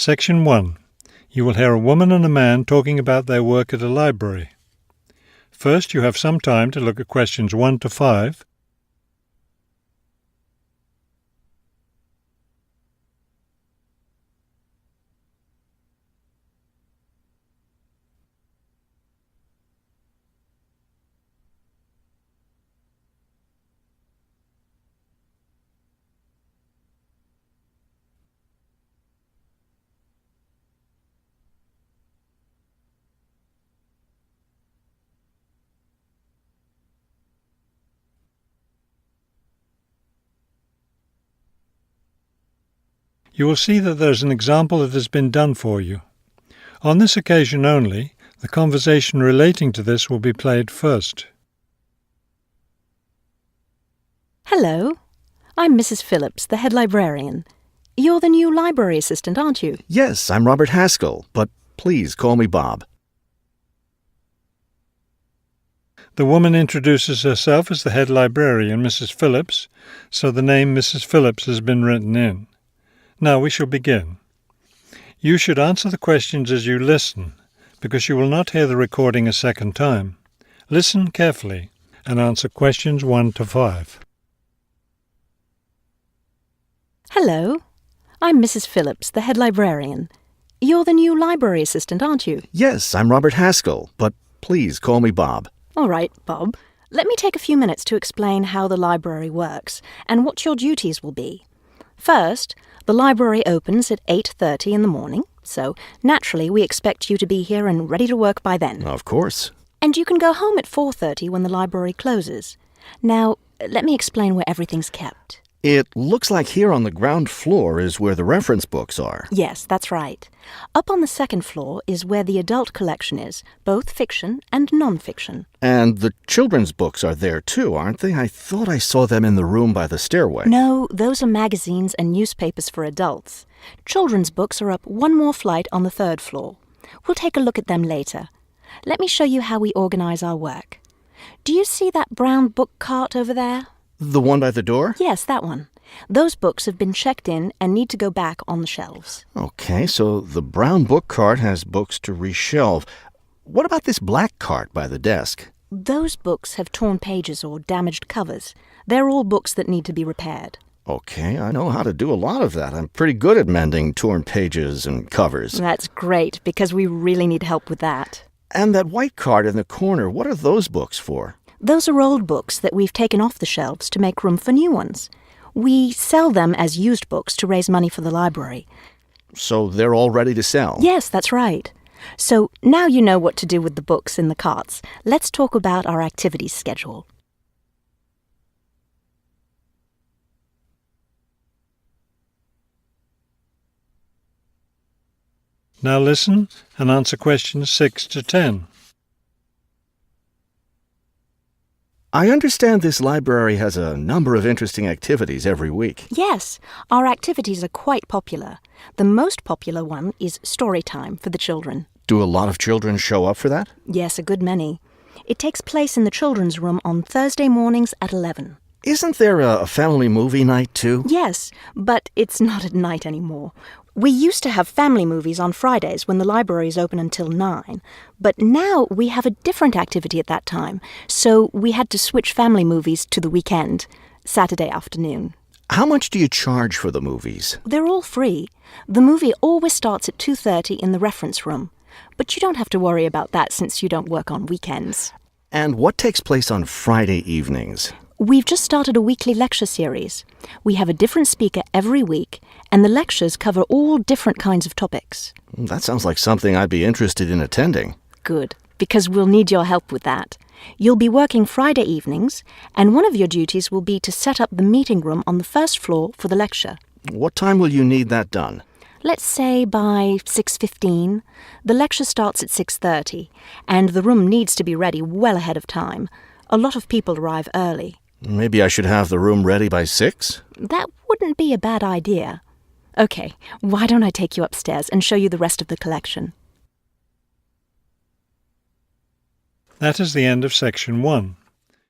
Section 1. You will hear a woman and a man talking about their work at a library. First, you have some time to look at questions 1 to 5. You will see that there is an example that has been done for you. On this occasion only, the conversation relating to this will be played first. Hello, I'm Mrs. Phillips, the head librarian. You're the new library assistant, aren't you? Yes, I'm Robert Haskell, but please call me Bob. The woman introduces herself as the head librarian, Mrs. Phillips, so the name Mrs. Phillips has been written in. Now we shall begin. You should answer the questions as you listen, because you will not hear the recording a second time. Listen carefully and answer questions 1 to 5. Hello, I'm Mrs. Phillips, the head librarian. You're the new library assistant, aren't you? Yes, I'm Robert Haskell, but please call me Bob. All right, Bob. Let me take a few minutes to explain how the library works and what your duties will be. First, the library opens at 8:30 in the morning, so naturally we expect you to be here and ready to work by then. Of course. And you can go home at 4:30 when the library closes. Now, let me explain where everything's kept. It looks like here on the ground floor is where the reference books are. Yes, that's right. Up on the second floor is where the adult collection is, both fiction and non-fiction. And the children's books are there too, aren't they? I thought I saw them in the room by the stairway. No, those are magazines and newspapers for adults. Children's books are up one more flight on the third floor. We'll take a look at them later. Let me show you how we organize our work. Do you see that brown book cart over there? The one by the door? Yes, that one. Those books have been checked in and need to go back on the shelves. Okay, so the brown book cart has books to reshelve. What about this black cart by the desk? Those books have torn pages or damaged covers. They're all books that need to be repaired. Okay, I know how to do a lot of that. I'm pretty good at mending torn pages and covers. That's great, because we really need help with that. And that white cart in the corner, what are those books for? Those are old books that we've taken off the shelves to make room for new ones. We sell them as used books to raise money for the library. So they're all ready to sell? Yes, that's right. So now you know what to do with the books in the carts. Let's talk about our activities schedule. Now listen and answer questions 6 to 10. I understand this library has a number of interesting activities every week. Yes, our activities are quite popular. The most popular one is story time for the children. Do a lot of children show up for that? Yes, a good many. It takes place in the children's room on Thursday mornings at 11. Isn't there a family movie night too? Yes, but it's not at night anymore. We used to have family movies on Fridays when the library is open until 9, but now we have a different activity at that time, so we had to switch family movies to the weekend, Saturday afternoon. How much do you charge for the movies? They're all free. The movie always starts at 2:30 in the reference room, but you don't have to worry about that since you don't work on weekends. And what takes place on Friday evenings? We've just started a weekly lecture series. We have a different speaker every week, and the lectures cover all different kinds of topics. That sounds like something I'd be interested in attending. Good, because we'll need your help with that. You'll be working Friday evenings, and one of your duties will be to set up the meeting room on the first floor for the lecture. What time will you need that done? Let's say by 6:15. The lecture starts at 6:30, and the room needs to be ready well ahead of time. A lot of people arrive early. Maybe I should have the room ready by 6? That wouldn't be a bad idea. Okay, why don't I take you upstairs and show you the rest of the collection? That is the end of section 1.